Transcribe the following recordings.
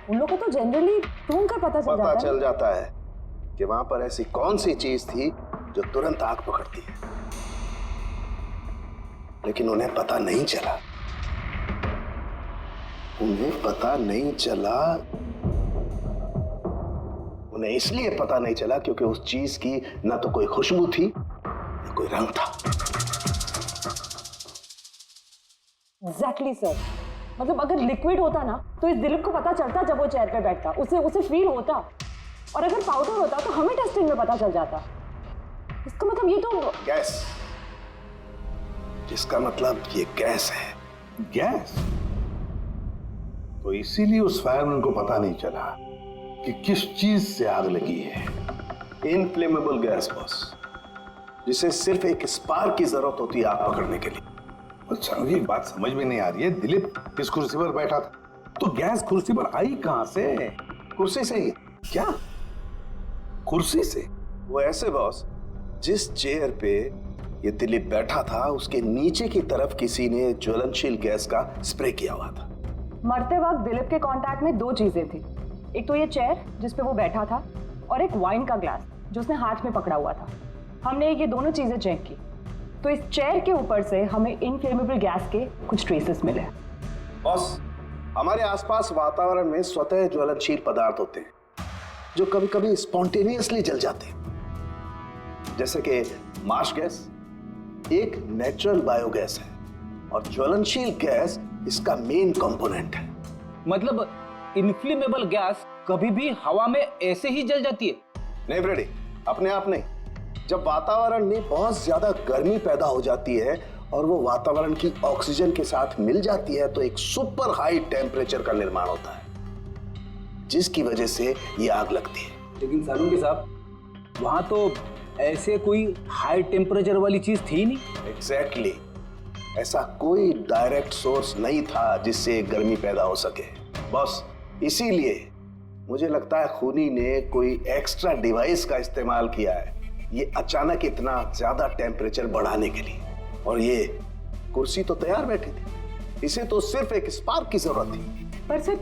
उन लोगों को तो जनरली ढूंढ कर पता चल जाता है कि वहां पर ऐसी कौन सी चीज थी जो तुरंत आग पकड़ती है, लेकिन उन्हें पता नहीं चला। उन्हें इसलिए पता नहीं चला क्योंकि उस चीज की ना तो कोई खुशबू थी ना कोई रंग था। एग्जैक्टली सर, मतलब अगर लिक्विड होता ना तो इस दिलीप को पता चलता जब वो चेयर पे बैठता, उसे फील होता, और अगर पाउडर होता तो हमें टेस्टिंग में पता चल जाता। इसका मतलब ये तो गैस, जिसका मतलब ये गैस है। गैस? तो इसीलिए उस फायरमैन को पता नहीं चला कि किस चीज से आग लगी है। इनफ्लेमेबल गैस बॉस, जिसे सिर्फ एक स्पार्क की जरूरत होती है आग पकड़ने के लिए। अच्छा, मुझे बात समझ में नहीं आ रही है। दिलीप किस कुर्सी पर बैठा था, तो गैस कुर्सी पर आई कहां से? कुर्सी से ही। क्या? कुर्सी से? वो ऐसे बॉस, जिस चेयर पे ये दिलीप बैठा था उसके नीचे की तरफ किसी ने ज्वलनशील गैस का स्प्रे किया हुआ था। मरते वक्त दिलीप के कांटेक्ट में दो चीजें थी, एक तो ये चेयर जिस पे वो बैठा था और एक वाइन का ग्लास जो उसने हाथ में पकड़ा हुआ था। हमने ये दोनों चीजें चेक की तो इस चेयर के ऊपर से हमें इनफ्लेमेबल गैस के कुछ ट्रेसेस मिले। बॉस, हमारे आसपास वातावरण में स्वतः ज्वलनशील पदार्थ होते हैं जो कभी कभी स्पॉन्टेनियसली जल जाते हैं, जैसे कि मार्श गैस एक नेचुरल बायोगैस है और ज्वलनशील गैस इसका मेन कंपोनेंट है। मतलब इनफ्लेमेबल गैस कभी भी हवा में ऐसे ही जल जाती है? नहीं फ्रेडी, अपने आप नहीं। जब वातावरण में बहुत ज्यादा गर्मी पैदा हो जाती है और वो वातावरण की ऑक्सीजन के साथ मिल जाती है तो एक सुपर हाई टेम्परेचर का निर्माण होता है, जिसकी वजह से ये आग लगती है। लेकिन सालून के साहब, वहां तो ऐसे कोई हाई टेम्परेचर वाली चीज थी नहीं। एग्जैक्टली, ऐसा कोई डायरेक्ट सोर्स नहीं था जिससे गर्मी पैदा हो सके बॉस। इसीलिए मुझे लगता है खूनी ने कोई एक्स्ट्रा डिवाइस का इस्तेमाल किया है ये अचानक इतना ज्यादा टेम्परेचर बढ़ाने के लिए। और ये कुर्सी तो तैयार बैठी थी, इसे तो सिर्फ एक स्पार्क की जरूरत थी। पर सर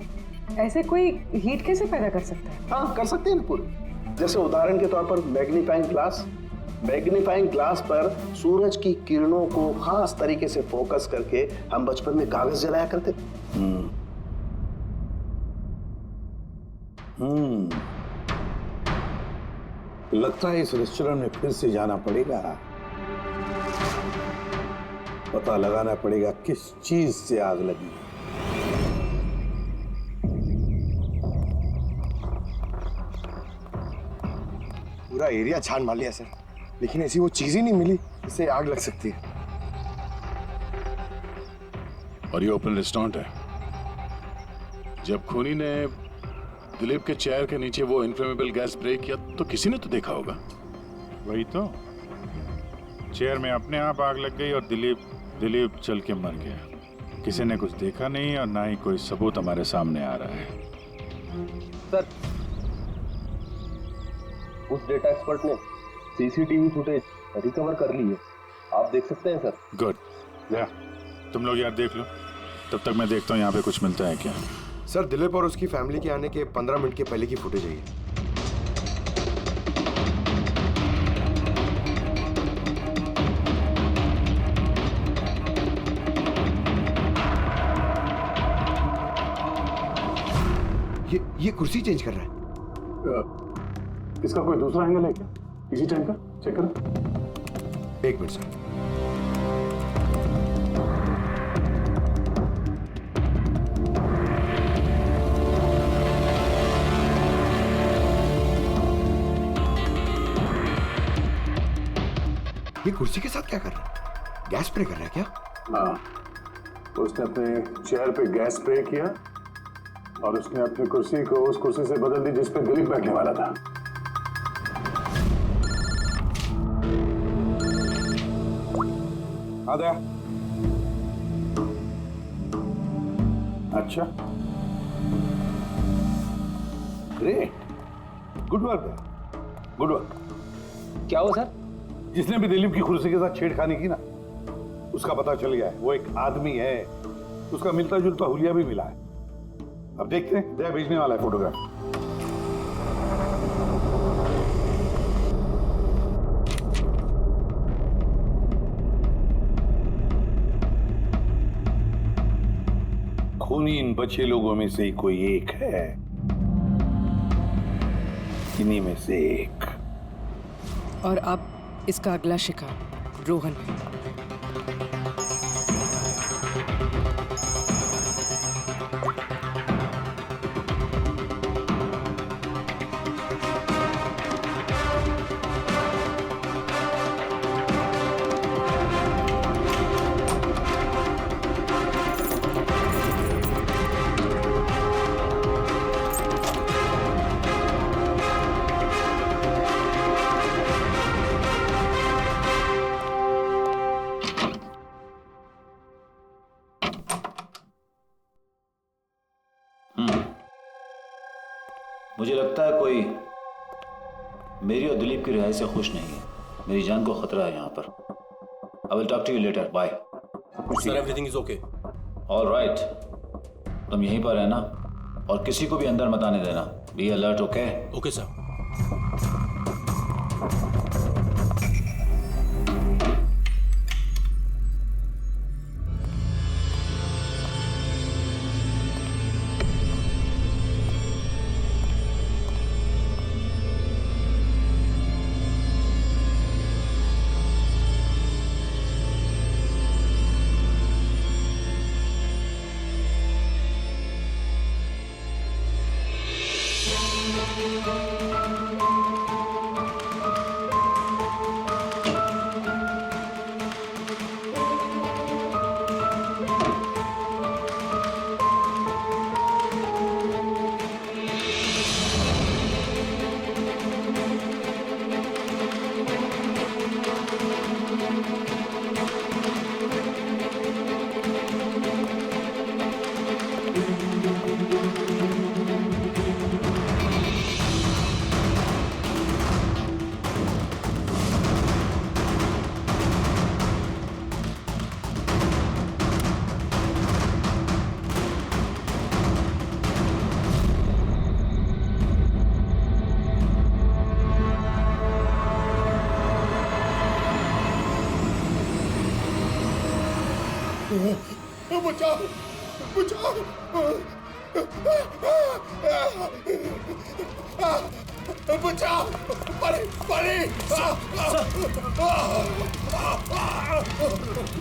ऐसे कोई हीट कैसे पैदा कर सकता है? हाँ, कर सकते हैं ना पूरी। जैसे उदाहरण के तौर पर मैग्नीफाइंग ग्लास पर सूरज की किरणों को खास तरीके से फोकस करके हम बचपन में कागज जलाया करते थे। लगता है इस रेस्टोरेंट में फिर से जाना पड़ेगा, पता लगाना पड़ेगा किस चीज से आग लगी। पूरा एरिया छान मार लिया सर, लेकिन ऐसी वो चीज ही नहीं मिली जिससे आग लग सकती है। और ये ओपन रेस्टोरेंट है। जब खूनी ने दिलीप के चेयर के नीचे वो इनफ्लेमेबल गैस स्प्रे किया तो किसी ने तो देखा होगा। वही तो, चेयर में अपने आप आग लग गई और दिलीप चल के मर गया। किसी ने कुछ देखा नहीं और ना ही कोई सबूत हमारे सामने आ रहा है। सर, उस डेटा एक्सपर्ट ने सीसीटीवी फुटेज रिकवर कर ली है, आप देख सकते हैं सर। गुड, या तुम लोग यार देख लो, तब तक मैं देखता हूँ यहाँ पे कुछ मिलता है क्या। सर, दिलीप और उसकी फैमिली के आने के 15 मिनट के पहले की फुटेज है ये। ये कुर्सी चेंज कर रहा है। इसका कोई दूसरा एंगल है क्या? इसी टाइम का चेक करो। एक मिनट सर। ये कुर्सी के साथ क्या कर रहा है? गैस स्प्रे कर रहा है क्या? हाँ, उसने अपने चेयर पे गैस स्प्रे किया और उसने अपनी कुर्सी को उस कुर्सी से बदल दी जिस पे दिलीप बैठने वाला था। आ गया। अच्छा, great, good work, good work. क्या हुआ सर? जिसने भी दिलीप की कुर्सी के साथ छेड़खानी की ना, उसका पता चल गया है। वो एक आदमी है, उसका मिलता जुलता हुलिया भी मिला है। अब देखते हैं, दया भेजने वाला है फोटोग्राफ। खूनी इन बचे लोगों में से ही कोई एक है, इन्हीं में से एक। और अब इसका अगला शिकार रोहन है। मुझे लगता है कोई मेरी और दिलीप की रिहाई से खुश नहीं है। मेरी जान को खतरा है यहाँ पर। I will talk to you later, bye. Sir everything is okay. All right, तुम यहीं पर रहना और किसी को भी अंदर मत आने देना। Be alert, okay? Okay sir. बचाओ बचाओ बचाओ, परे परे बचाओ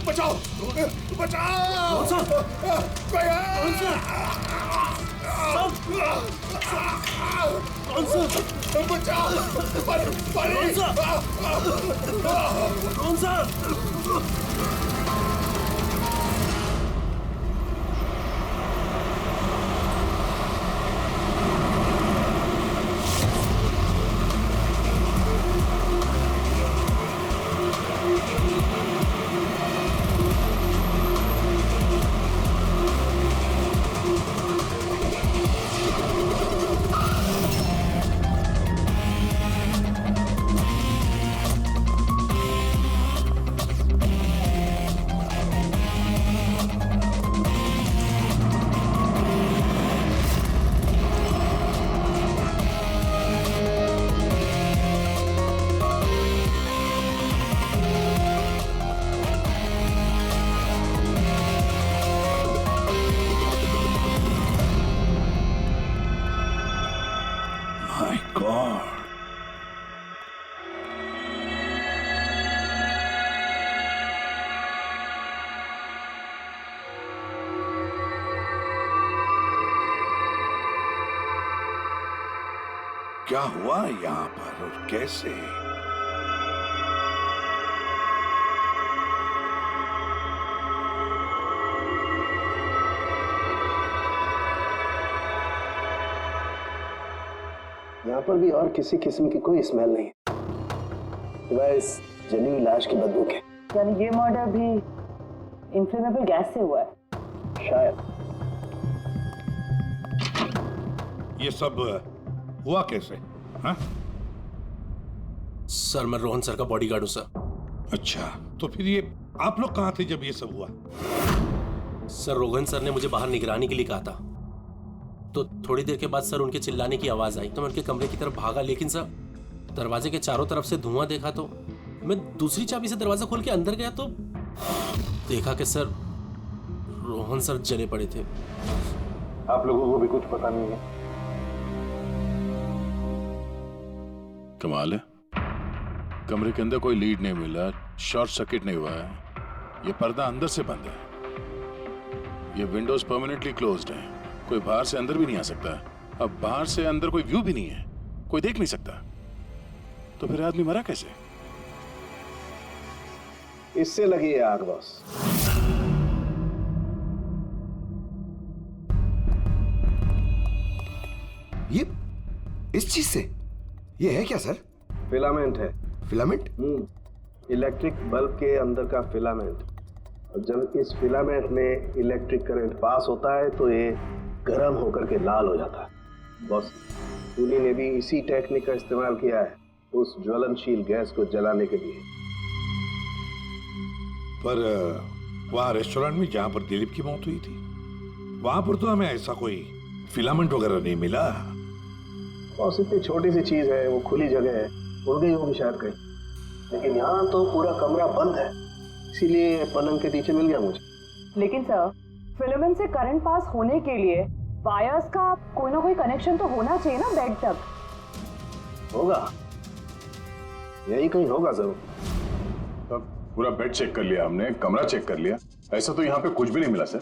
बचाओ, बचाओ, परे परे My God. क्या हुआ यहाँ पर और कैसे? यहाँ पर भी और किसी किस्म की कोई स्मेल नहीं है, सिवाय इस जली हुई लाश की बदबू के। यानी ये मर्डर भी इन्फ्लेमेबल गैस से हुआ है? शायद। ये सब हुआ कैसे? हाँ? सर मैं रोहन सर का बॉडीगार्ड हूं सर। अच्छा, तो फिर ये आप लोग कहाँ थे जब ये सब हुआ? सर रोहन सर ने मुझे बाहर निगरानी के लिए कहा था तो थोड़ी देर के बाद सर उनके चिल्लाने की आवाज आई तो मैं उनके कमरे की तरफ भागा, लेकिन सर दरवाजे के चारों तरफ से धुआं देखा तो मैं दूसरी चाबी से दरवाजा खोल के अंदर गया तो देखा कि सर रोहन सर जले पड़े थे। आप लोगों को भी कुछ पता नहीं है? कमाल है, कमरे के अंदर कोई लीड नहीं मिला, शॉर्ट सर्किट नहीं हुआ है, ये पर्दा अंदर से बंद है, ये विंडोज परमानेंटली क्लोज्ड है, कोई बाहर से अंदर भी नहीं आ सकता। अब बाहर से अंदर कोई व्यू भी नहीं है, कोई देख नहीं सकता, तो फिर आदमी मरा कैसे? इससे लगी है आग बॉस। ये इस चीज से ये है क्या सर? फिलामेंट है। फिलामेंट? इलेक्ट्रिक बल्ब के अंदर का फिलामेंट। और जब इस फिलामेंट में इलेक्ट्रिक करंट पास होता है तो ये गर्म होकर के लाल हो जाता है। बॉस, खूनी ने भी इसी टेक्निक का इस्तेमाल किया है उस ज्वलनशील गैस को जलाने के लिए। पर वहाँ रेस्टोरेंट में जहाँ पर दिलीप की मौत हुई थी, वहां पर तो हमें ऐसा कोई फिलामेंट वगैरह नहीं मिला। बॉस, इतनी छोटी सी चीज है, वो खुली जगह है, उड़ गई होगी शायद कहीं, लेकिन यहाँ तो पूरा कमरा बंद है, इसीलिए पलंग के नीचे मिल गया मुझे। लेकिन सर, फिलामेंट से करंट पास होने के लिए वायर्स का कोई ना कोई कनेक्शन तो होना चाहिए ना बेड तक। होगा, यही कहीं होगा जरूर। तब पूरा बेड चेक कर लिया हमने, कमरा चेक कर लिया, ऐसा तो यहाँ पे कुछ भी नहीं मिला सर।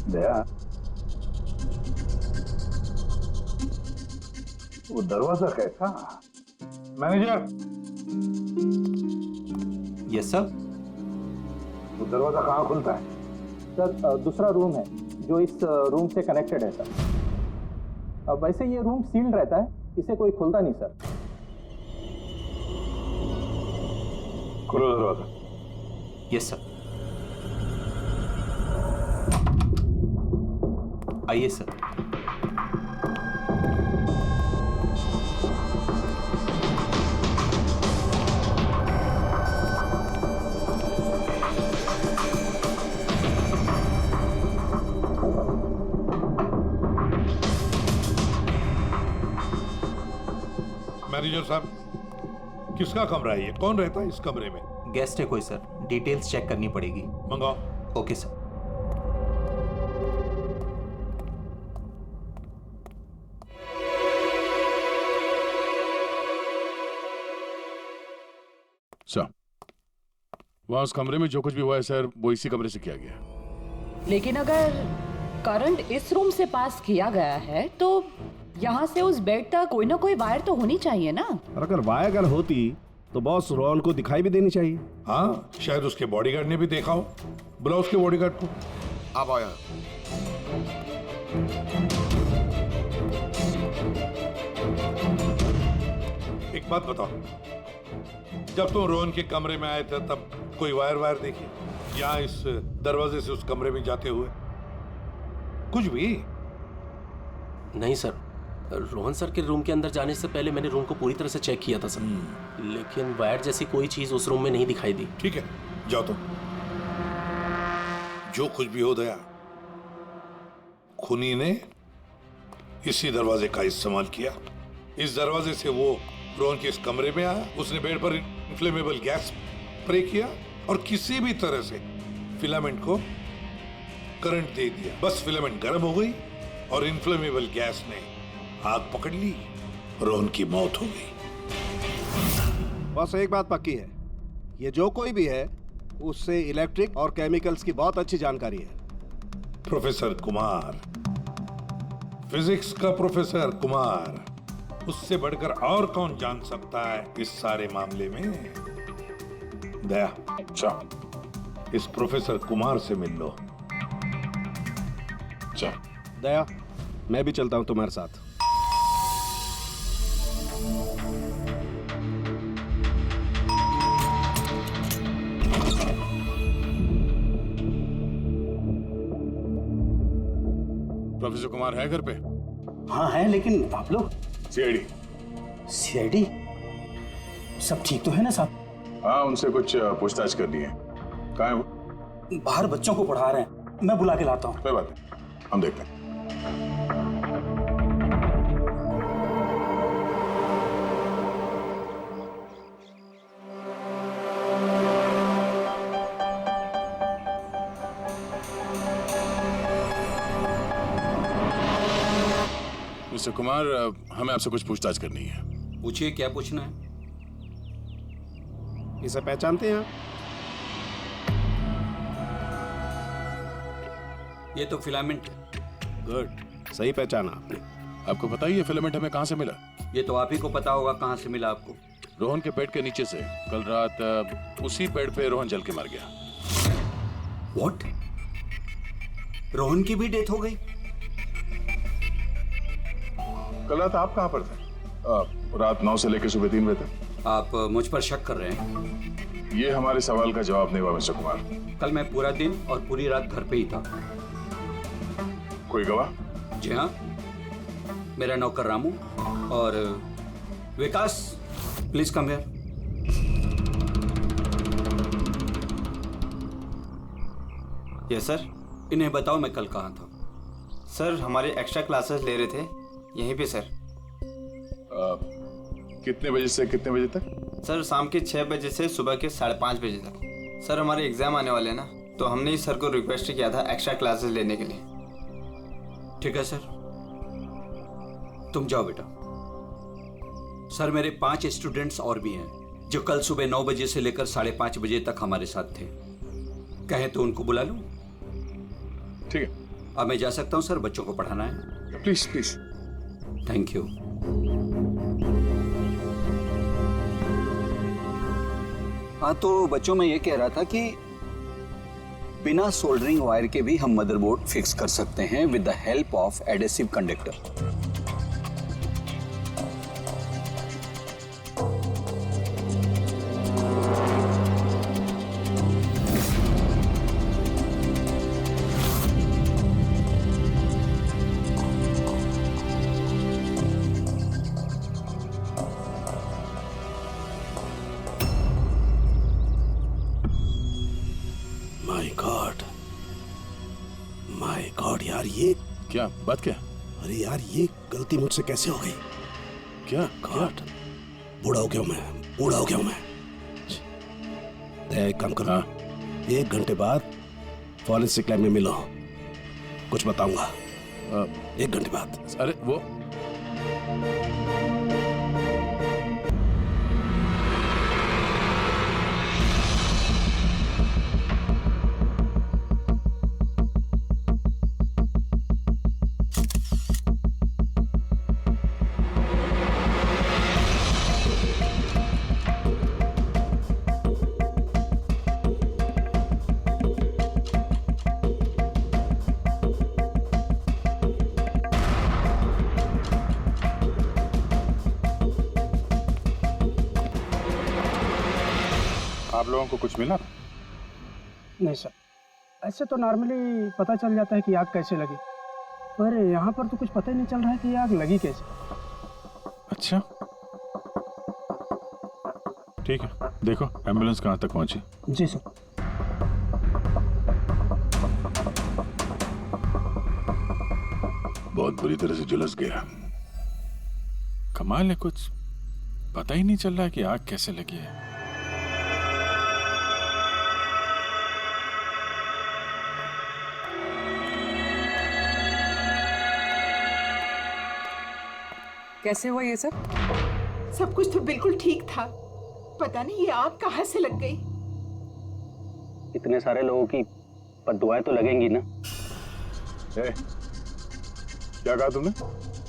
दया, वो दरवाजा कैसा? मैनेजर। Yes sir. वो दरवाजा कहाँ खुलता है? सर दूसरा रूम है जो इस रूम से कनेक्टेड है सर। अब वैसे ये रूम सील्ड रहता है, इसे कोई खुलता नहीं सर। खोलो दरवाजा। Yes sir. आइए सर। मैनेजर साहब, किसका कमरा है ये? कौन रहता है इस कमरे में? गेस्ट है कोई सर, डिटेल्स चेक करनी पड़ेगी। मंगाओ। Okay sir. सर, वहां उस कमरे में जो कुछ भी हुआ है सर, वो इसी कमरे से किया गया। लेकिन अगर करंट इस रूम से पास किया गया है तो यहाँ से उस बेड तक कोई ना कोई वायर तो होनी चाहिए ना। और अगर वायर अगर होती तो बॉस रोहन को दिखाई भी देनी चाहिए। हाँ, शायद उसके बॉडीगार्ड ने भी देखा हो। बुलाओ उसके बॉडीगार्ड को। आप आओ यहाँ। एक बात बताओ, जब तुम रोहन के कमरे में आए थे तब कोई वायर देखी यहाँ इस दरवाजे से उस कमरे में जाते हुए? कुछ भी नहीं सर, रोहन सर के रूम के अंदर जाने से पहले मैंने रूम को पूरी तरह से चेक किया था सर, लेकिन वायर जैसी कोई चीज उस रूम में नहीं दिखाई दी। ठीक है, जाओ तुम। जो कुछ भी हो दया, खूनी ने इसी दरवाजे का इस्तेमाल किया। इस दरवाजे से वो रोहन के इस कमरे में आया, उसने बेड पर इन्फ्लेमेबल गैस स्प्रे किया और किसी भी तरह से फिलामेंट को करंट दे दिया। बस फिलामेंट गर्म हो गई और इन्फ्लेमेबल गैस ने आग पकड़ ली, रोहन की मौत हो गई। बस एक बात पक्की है, ये जो कोई भी है उससे इलेक्ट्रिक और केमिकल्स की बहुत अच्छी जानकारी है। प्रोफेसर कुमार, फिजिक्स का प्रोफेसर कुमार, उससे बढ़कर और कौन जान सकता है इस सारे मामले में? दया, अच्छा, इस प्रोफेसर कुमार से मिल लो। अच्छा। दया, मैं भी चलता हूं तुम्हारे साथ। प्रोफेसर कुमार है घर पे? हाँ है, लेकिन आप लोग? सीआईडी। सीआईडी? सब ठीक तो है ना साहब? हाँ, उनसे कुछ पूछताछ करनी है। कहाँ है वो? बाहर बच्चों को पढ़ा रहे हैं। मैं बुला के लाता हूँ। कोई बात नहीं, हम देखते हैं। मिस्टर कुमार, हमें आपसे कुछ पूछताछ करनी है। पूछिए, क्या पूछना है? इसे पहचानते हैं आप? ये तो फिलामेंट है। गुड, सही पहचाना आपने। आपको पता ही है फिलामेंट हमें कहाँ से मिला? ये तो आप ही को पता होगा कहाँ से मिला आपको। रोहन के बेड के नीचे से। कल रात उसी बेड पे रोहन जल के मर गया। व्हाट? रोहन की भी डेथ हो गई? कल रात आप कहाँ पर थे? रात 9 से लेकर सुबह 3 बजे तक। आप मुझ पर शक कर रहे हैं? ये हमारे सवाल का जवाब नहीं हुआ मिस्टर कुमार। कल मैं पूरा दिन और पूरी रात घर पे ही था। कोई गवाह? जी हाँ, मेरा नौकर रामू और Vikas, please come here. Yes sir. इन्हें बताओ मैं कल कहाँ था। सर हमारे एक्स्ट्रा क्लासेस ले रहे थे, यहीं पे सर। कितने बजे से कितने बजे तक? सर शाम के 6 बजे से सुबह के 5:30 बजे तक। सर हमारे एग्जाम आने वाले हैं ना, तो हमने ही सर को रिक्वेस्ट किया था एक्स्ट्रा क्लासेस लेने के लिए। ठीक है सर, तुम जाओ बेटा। सर मेरे 5 स्टूडेंट्स और भी हैं जो कल सुबह 9 बजे से लेकर 5:30 बजे तक हमारे साथ थे। कहें तो उनको बुला लूं? ठीक है। अब मैं जा सकता हूं सर, बच्चों को पढ़ाना है। Please please. Thank you. हाँ, तो बच्चों में ये कह रहा था कि बिना सोल्डरिंग वायर के भी हम मदरबोर्ड फिक्स कर सकते हैं with the help of adhesive conductor. My God यार, ये क्या बात? क्या? अरे यार, ये गलती मुझसे कैसे हो गई? क्या? गॉड, बूढ़ा हो गया हूं मैं, बूढ़ा हो गया हूं मैं। एक काम करो, 1 घंटे बाद फॉरेंसिक लैब में मिलो, कुछ बताऊंगा। 1 घंटे बाद। अरे वो आप लोगों को कुछ मिला? नहीं सर, ऐसे तो नॉर्मली पता चल जाता है कि आग कैसे लगी, पर यहाँ पर तो कुछ पता ही नहीं चल रहा है कि आग लगी कैसे। अच्छा, ठीक है, देखो एम्बुलेंस कहाँ तक पहुंची। जी सर। बहुत बुरी तरह से झुलस गया। कमाल है, कुछ पता ही नहीं चल रहा है कि आग कैसे लगी है। कैसे हुआ ये सब? सब कुछ तो बिल्कुल ठीक था, पता नहीं ये आग कहाँ से लग गई। इतने सारे लोगों की बद्दुआएं तो लगेंगी ना। क्या कहा तुमने?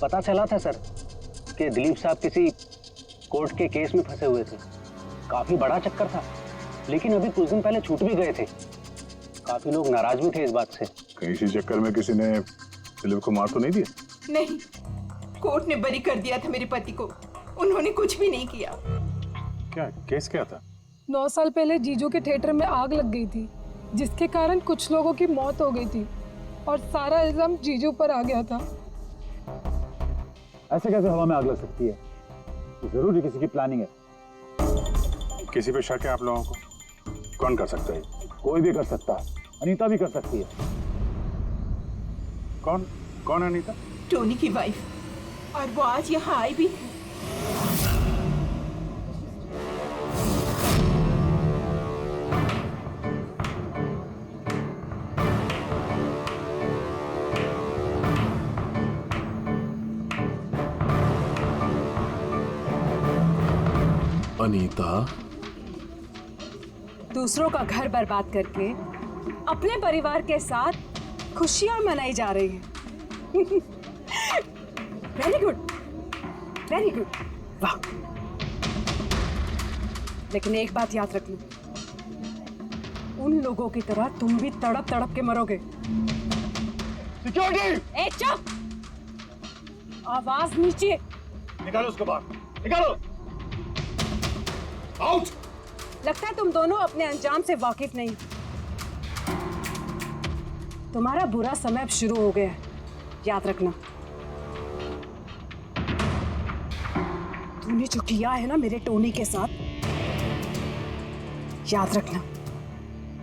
पता चला था सर कि दिलीप साहब किसी कोर्ट के केस में फंसे हुए थे। काफी बड़ा चक्कर था, लेकिन अभी कुछ दिन पहले छूट भी गए थे। काफी लोग नाराज भी थे इस बात से। कहीं इसी चक्कर में किसी ने दिलीप को मार तो नहीं दिया? नहीं, कोर्ट ने बरी कर दिया था मेरे पति को, उन्होंने कुछ भी नहीं किया। क्या केस क्या था? 9 साल पहले जीजू के थिएटर में आग लग गई थी, जिसके कारण कुछ लोगों की मौत हो गई थी और सारा इल्जाम जीजू पर आ गया था। ऐसे कैसे हवा में आग लग सकती है? जरूर किसी की प्लानिंग है। किसी पे शक है आप लोगों को? कौन कर सकता है? कोई भी कर सकता है, अनीता भी कर सकती है। कौन है अनीता? टोनी की वाइफ, और वो आज यहाँ आई भी है। अनीता, दूसरों का घर बर्बाद करके अपने परिवार के साथ खुशियां मनाई जा रही है। वेरी गुड, वेरी गुड, वाह। लेकिन एक बात याद रखना, उन लोगों की तरह तुम भी तड़प तड़प के मरोगे। सिक्योरिटी! ए चुप! आवाज नीचे। निकालो उसको बाहर, निकालो! आउट! लगता है तुम दोनों अपने अंजाम से वाकिफ नहीं। तुम्हारा बुरा समय अब शुरू हो गया है, याद रखना। तूने जो किया है ना मेरे टोनी के साथ, याद रखना,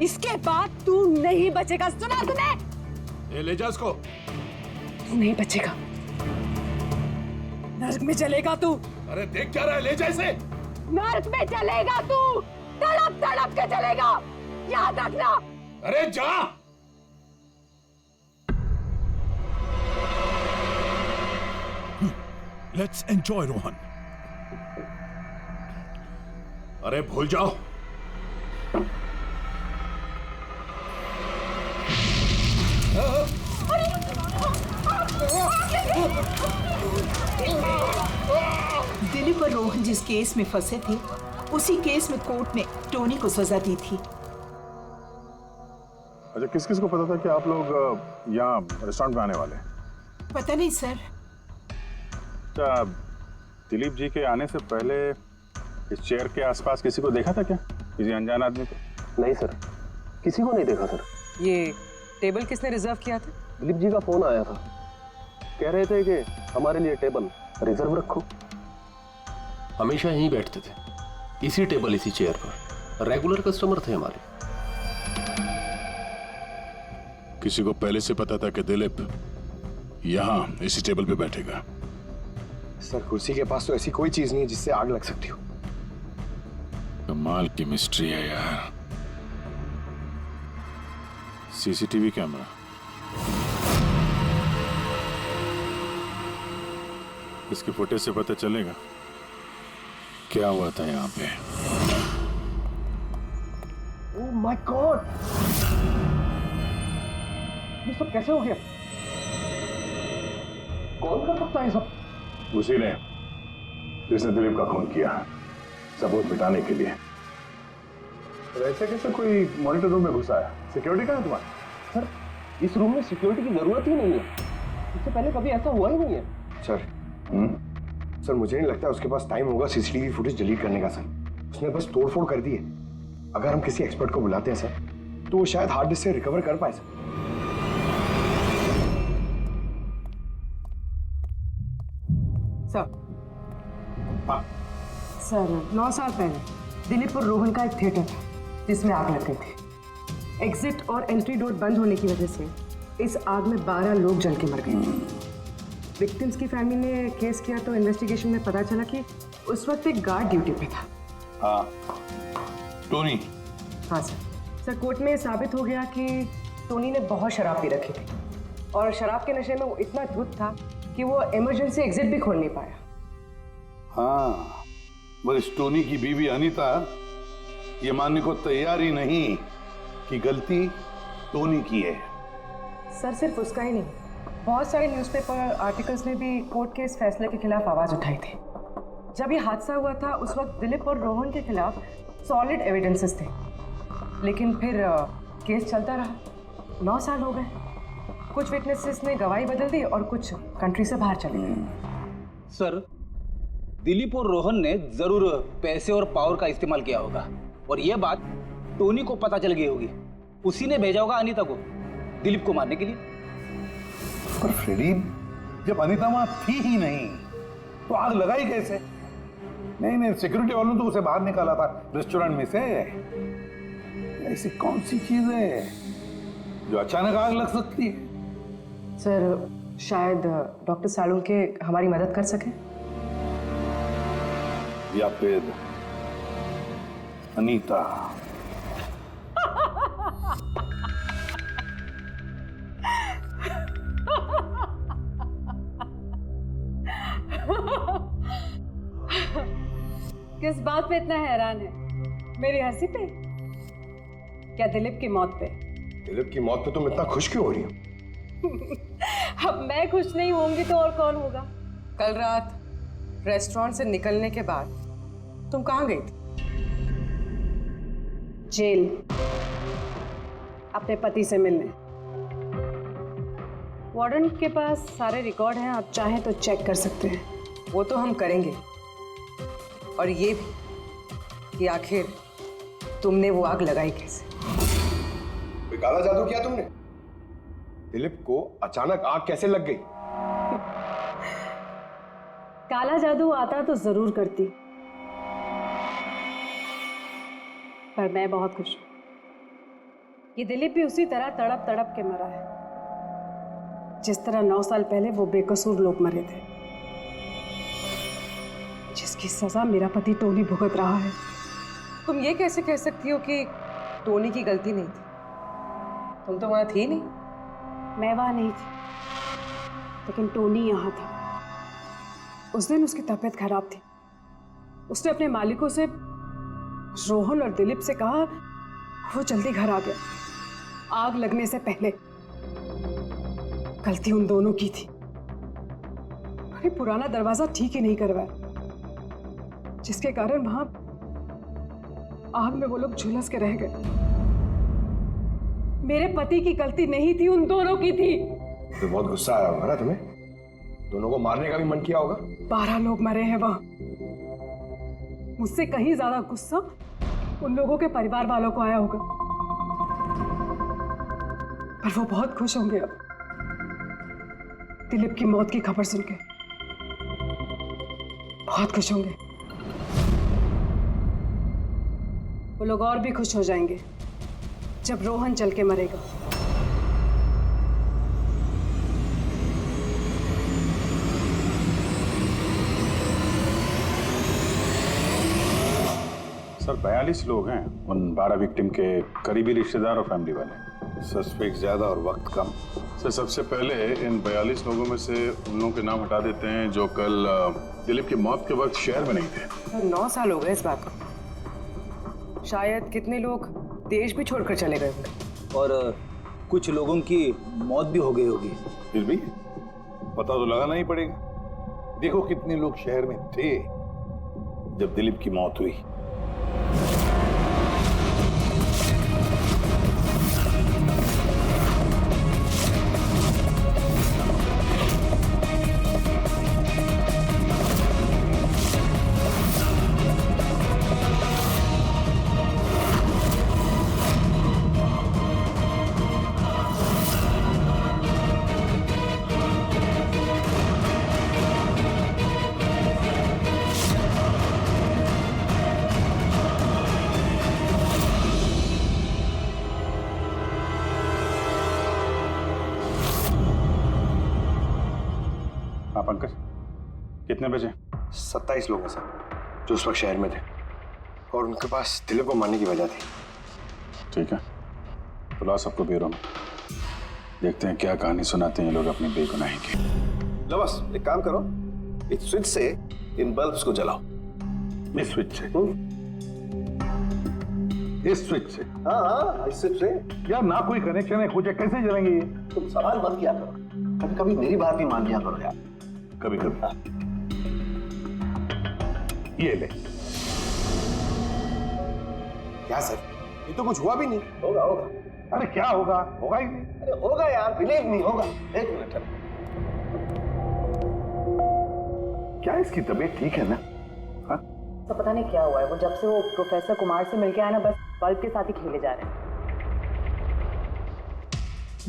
इसके बाद तू नहीं बचेगा। सुना तूने? ले जा इसको। तू नहीं बचेगा, नर्क में चलेगा तू। अरे देख क्या रहा है, ले जा इसे। नर्क में चलेगा तू, तड़प तड़प के चलेगा, याद रखना। अरे जा। Let's enjoy Rohan. अरे भूल जाओ। दिलीप और रोहन जिस केस में फंसे थे, उसी केस में कोर्ट ने टोनी को सजा दी थी। अच्छा, किस किस को पता था कि आप लोग यहाँ रेस्टोरेंट में आने वाले हैं? पता नहीं सर। अच्छा, दिलीप जी के आने से पहले इस चेयर के आसपास किसी को देखा था क्या? किसी अनजान आदमी को? नहीं सर, किसी को नहीं देखा सर। ये टेबल किसने रिजर्व किया था? दिलीप जी का फोन आया था, कह रहे थे कि हमारे लिए टेबल रिजर्व रखो। हमेशा यहीं बैठते थे, इसी टेबल इसी चेयर पर, रेगुलर कस्टमर थे हमारे। किसी को पहले से पता था कि दिलीप यहाँ इसी टेबल पे बैठेगा? सर, कुर्सी के पास तो ऐसी कोई चीज नहीं है जिससे आग लग सकती हो। कमाल की मिस्ट्री है यार। सीसीटीवी कैमरा, इसके फुटेज से पता चलेगा क्या हुआ था यहाँ पे। ओह माय गॉड, ये सब कैसे हो गया? कौन कर सकता है सब? उसी ने जिसने दिलीप का खून किया, सबूत मिटाने के लिए। तो ऐसे कैसे कोई मॉनिटर रूम में घुसा है? सिक्योरिटी कहाँ है तुम्हारी? सर, इस रूम में सिक्योरिटी की जरूरत ही नहीं है, इससे पहले कभी ऐसा हुआ ही नहीं है। सर, सर मुझे नहीं लगता उसके पास टाइम होगा सीसीटीवी फुटेज डिलीट करने का। सर, उसने बस तोड़फोड़ कर दी है। अगर हम किसी एक्सपर्ट को बुलाते हैं सर, तो वो शायद हार्ड डिस्क से रिकवर कर पाए। सर, सर 9 साल पहले दिलीप और रोहन का एक थिएटर था जिसमें आग लग गई थी। एग्जिट और एंट्री डोर बंद होने की वजह से इस आग में 12 लोग जल के मर गए। विक्टिम्स की फैमिली ने केस किया तो इन्वेस्टिगेशन में पता चला कि उस वक्त एक गार्ड ड्यूटी पे था। हाँ, टोनी। हाँ सर, कोर्ट में साबित हो गया कि टोनी ने बहुत शराब पी रखी थी और शराब के नशे में वो इतना धुत था कि वो इमरजेंसी एग्जिट भी खोल नहीं पाया। हाँ, मगर इस टोनी की बीवी अनीता ये मानने को तैयार ही नहीं कि गलती टोनी की है। सर, सिर्फ उसका ही नहीं, बहुत सारे न्यूज़पेपर आर्टिकल्स ने भी कोर्ट के इस फैसले के खिलाफ आवाज़ उठाई थी। जब ये हादसा हुआ था उस वक्त दिलीप और रोहन के खिलाफ सॉलिड एविडेंसेस थे, लेकिन फिर केस चलता रहा। 9 साल हो गए। कुछ विटनेसेस ने गवाही बदल दी और कुछ कंट्री से बाहर चले गए। सर, दिलीप और रोहन ने जरूर पैसे और पावर का इस्तेमाल किया होगा और यह बात टोनी को पता चल गई होगी। उसी ने भेजा होगा अनीता को दिलीप को मारने के लिए। पर फ्रेडी, जब अनीता वहां थी ही नहीं तो आग लगाई कैसे? नहीं, सिक्योरिटी वालों ने तो उसे बाहर निकाला था रेस्टोरेंट में से। ऐसी कौन सी चीज है जो अचानक आग लग सकती है? सर शायद डॉक्टर सालुल के हमारी मदद कर सकें। या फिर अनीता। किस बात पे इतना हैरान है? मेरी हंसी पे? क्या दिलीप की मौत पे? दिलीप की मौत पे तुम इतना खुश क्यों हो रही हो? अब मैं खुश नहीं होंगी तो और कौन होगा? कल रात रेस्टोरेंट से निकलने के बाद तुम कहाँ गई थी? जेल, अपने पति से मिलने। वार्डन के पास सारे रिकॉर्ड हैं, आप चाहें तो चेक कर सकते हैं। वो तो हम करेंगे, और ये भी कि आखिर तुमने वो आग लगाई कैसे? कोई काला जादू किया तुमने? दिलीप को अचानक आग कैसे लग गई? काला जादू आता तो जरूर करती, पर मैं बहुत खुश हूं। ये दिलीप भी उसी तरह तड़प तड़प के मरा है जिस तरह 9 साल पहले वो बेकसूर लोग मरे थे, जिसकी सजा मेरा पति टोनी भुगत रहा है। तुम ये कैसे कह सकती हो कि टोनी की गलती नहीं थी? तुम तो वहां थी नहीं। मैं वहां नहीं थी, लेकिन टोनी यहाँ था। उस दिन उसकी तबीयत खराब थी। उसने अपने मालिकों से, रोहन और दिलीप से कहा वो जल्दी घर आ गया आग लगने से पहले। गलती उन दोनों की थी। अरे पुराना दरवाजा ठीक ही नहीं करवाया, जिसके कारण वहां आग में वो लोग झुलस के रह गए। मेरे पति की गलती नहीं थी, उन दोनों की थी। तो बहुत गुस्सा आया होगा ना तुम्हें? दोनों को मारने का भी मन किया होगा। 12 लोग मरे हैं वहां। मुझसे कहीं ज्यादा गुस्सा उन लोगों के परिवार वालों को आया होगा, पर वो बहुत खुश होंगे अब दिलीप की मौत की खबर सुन के। बहुत खुश होंगे। वो लोग और भी खुश हो जाएंगे जब रोहन चल के मरेगा। सर 42 लोग हैं, उन 12 विक्टिम के करीबी रिश्तेदार और फैमिली वाले। सस्पेक्ट ज्यादा और वक्त कम। सर सबसे पहले इन 42 लोगों में से उन लोगों के नाम हटा देते हैं जो कल दिलीप की मौत के वक्त शहर में नहीं थे। 9 साल हो गए इस बात को। शायद कितने लोग देश भी छोड़कर चले गए होंगे, और कुछ लोगों की मौत भी हो गई होगी। फिर भी पता तो लगाना ही पड़ेगा। देखो कितने लोग शहर में थे जब दिलीप की मौत हुई। हाँ पंकज, कितने बजे? 27 लोग हैं सर जो उस वक्त शहर में थे, और उनके पास दिलीप को मारने की वजह थी। ठीक है, बुलाओ सबको ब्यूरो में, देखते हैं क्या कहानी सुनाते हैं ये लोग अपनी बेगुनाही की। लो बस एक काम करो, इस स्विच से इन बल्ब्स को जलाओ। इस स्विच से? इस स्विच से? हाँ इस स्विच से। यार ना कोई कनेक्शन है कुछ, कैसे जलेंगे ये? तुम सवाल मत किया करो, कभी कभी मेरी बात भी मान लिया करो यार। कभी कभी। ये ले। क्या सर, ये तो कुछ हुआ भी नहीं। होगा होगा। अरे क्या होगा? होगा ही नहीं। अरे होगा यार, बिलीव नहीं होगा। एक मिनट। क्या इसकी तबीयत ठीक है ना? हाँ? तो पता नहीं क्या हुआ है, वो जब से वो प्रोफेसर कुमार से मिलके आया ना, बस बल्ब के साथ ही खेले जा रहे हैं।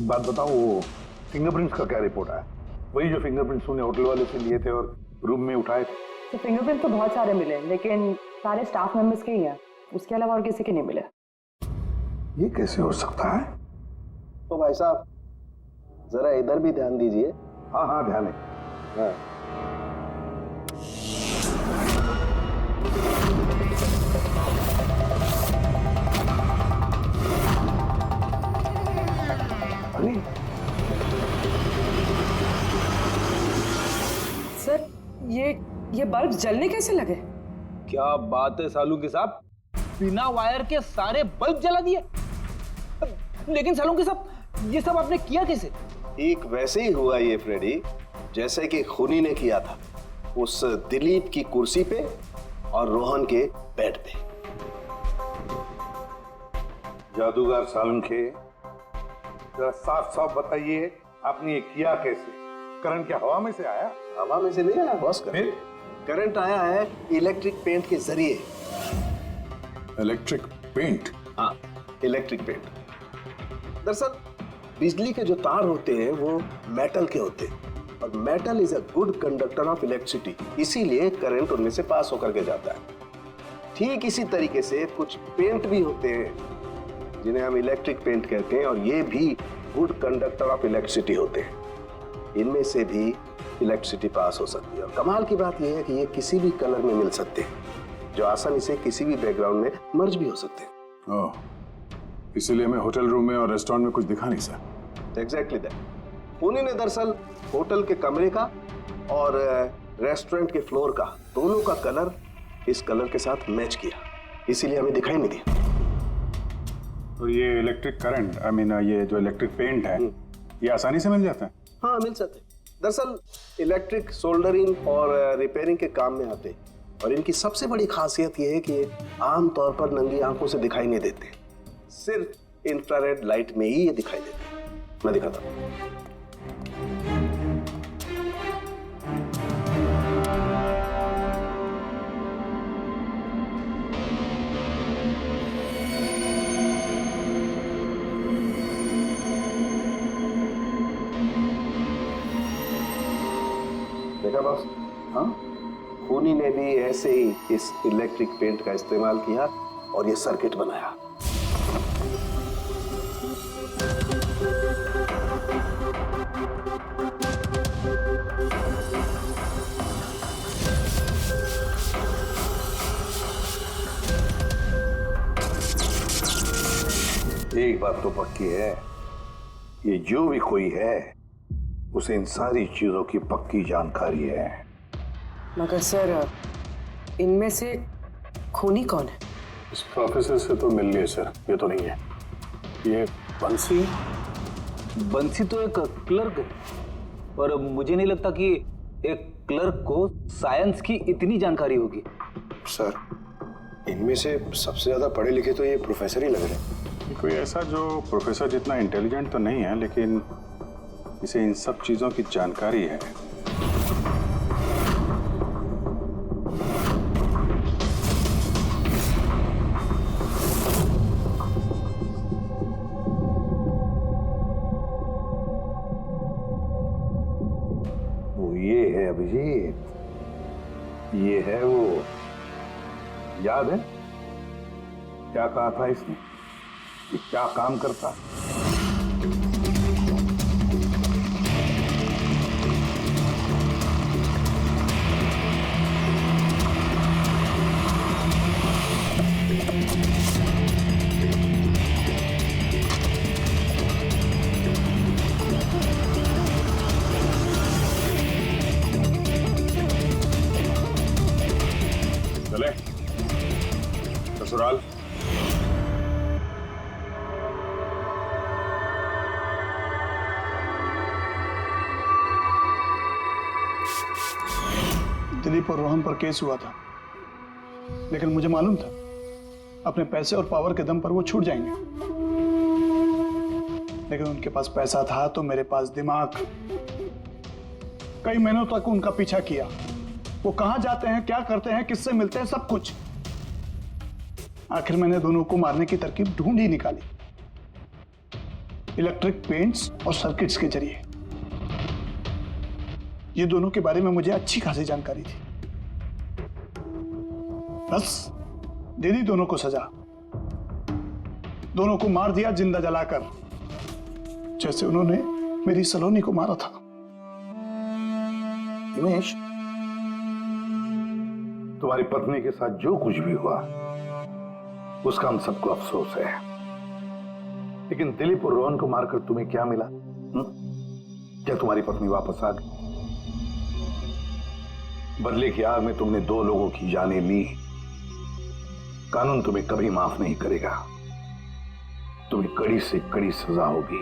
बात बताओ, वो फिंगरप्रिंट्स का क्या रिपोर्ट आया? वही जो फिंगरप्रिंट्स उन्हें होटल वाले से लिए थे और रूम में उठाए थे। तो फिंगरप्रिंट तो बहुत सारे मिले, लेकिन सारे स्टाफ मेंबर्स के ही हैं, उसके अलावा और किसी के नहीं मिले। ये कैसे हो सकता है? तो भाई साहब जरा इधर भी ध्यान दीजिए। हाँ हाँ ध्यान है। हाँ। सर ये बल्ब जलने कैसे लगे? क्या बात है सालुंके साहब, बिना वायर के सारे बल्ब जला दिए। लेकिन सालुंके साहब, ये सब आपने किया कैसे? ठीक वैसे ही हुआ ये फ्रेडी, जैसे कि खूनी ने किया था उस दिलीप की कुर्सी पे और रोहन के बेड पे। जादूगर सालुंखे, जरा साफ साफ बताइए आपने ये किया कैसे? करंट क्या हवा में से आया? हवा में से नहीं आया बॉस, करंट आया है इलेक्ट्रिक पेंट के जरिए। Electric paint? हाँ, इलेक्ट्रिक पेंट। दरअसल बिजली के जो तार होते हैं वो मेटल के होते हैं और metal is a good conductor of electricity, इसीलिए करंट उनमें से पास होकर के जाता है। ठीक इसी तरीके से कुछ पेंट भी होते हैं जिन्हें हम इलेक्ट्रिक पेंट कहते हैं और ये भी गुड कंडक्टर ऑफ इलेक्ट्रिसिटी होते हैं। इनमें से भी इलेक्ट्रिसिटी पास हो सकती है और कमाल की बात यह है कि ये किसी भी कलर में मिल सकते हैं, जो आसानी से किसी भी बैकग्राउंड में मर्ज भी हो सकते हैं। ओह, इसीलिए मैं होटल रूम में और रेस्टोरेंट में कुछ दिखा नहीं सर। Exactly that. खूनी ने दरअसल होटल के कमरे का और रेस्टोरेंट के फ्लोर का दोनों का कलर इस कलर के साथ मैच किया, इसीलिए हमें दिखाई नहीं दिया। तो ये इलेक्ट्रिक करंट, आई मीन ये जो इलेक्ट्रिक पेंट है, ये आसानी से मिल जाता है? हाँ, मिल सकते हैं। दरअसल इलेक्ट्रिक सोल्डरिंग और रिपेयरिंग के काम में आते हैं और इनकी सबसे बड़ी खासियत यह है कि ये आमतौर पर नंगी आंखों से दिखाई नहीं देते, सिर्फ इंफ्रारेड लाइट में ही ये दिखाई देते हैं। मैं दिखाता हूँ। देखा बॉस? हाँ, खूनी ने भी ऐसे ही इस इलेक्ट्रिक पेंट का इस्तेमाल किया और ये सर्किट बनाया। एक बात तो पक्की है, ये जो भी कोई है उसे इन सारी चीजों की पक्की जानकारी है। मगर सर, इनमें से खूनी कौन है? इस प्रोफेसर से तो मिल लिए सर, ये तो नहीं है। ये बंसी? बंसी तो एक क्लर्क है और मुझे नहीं लगता कि एक क्लर्क को साइंस की इतनी जानकारी होगी। सर, इनमें से सबसे ज्यादा पढ़े लिखे तो ये प्रोफेसर ही लग रहे हैं। कोई ऐसा जो प्रोफेसर जितना इंटेलिजेंट तो नहीं है, लेकिन इसे इन सब चीजों की जानकारी है। वो ये है अभिजीत, ये है वो। याद है क्या कहा था इसने, कि क्या काम करता? चले ससुराल। दिलीप और रोहन पर केस हुआ था, लेकिन मुझे मालूम था अपने पैसे और पावर के दम पर वो छूट जाएंगे। लेकिन उनके पास पैसा था तो मेरे पास दिमाग। कई महीनों तक उनका पीछा किया, वो कहां जाते हैं, क्या करते हैं, किससे मिलते हैं, सब कुछ। आखिर मैंने दोनों को मारने की तरकीब ढूंढ ही निकाली, इलेक्ट्रिक पेंट्स और सर्किट्स के जरिए। ये दोनों के बारे में मुझे अच्छी खासी जानकारी थी। बस दे दी दोनों को सजा, दोनों को मार दिया जिंदा जलाकर, जैसे उन्होंने मेरी सलोनी को मारा था। उमेश, तुम्हारी पत्नी के साथ जो कुछ भी हुआ उसका हम सबको अफसोस है, लेकिन दिलीप और रोहन को मारकर तुम्हें क्या मिला? क्या तुम्हारी पत्नी वापस आ गई? बदले की आग में तुमने 2 लोगों की जानें ली। कानून तुम्हें कभी माफ नहीं करेगा, तुम्हें कड़ी से कड़ी सजा होगी।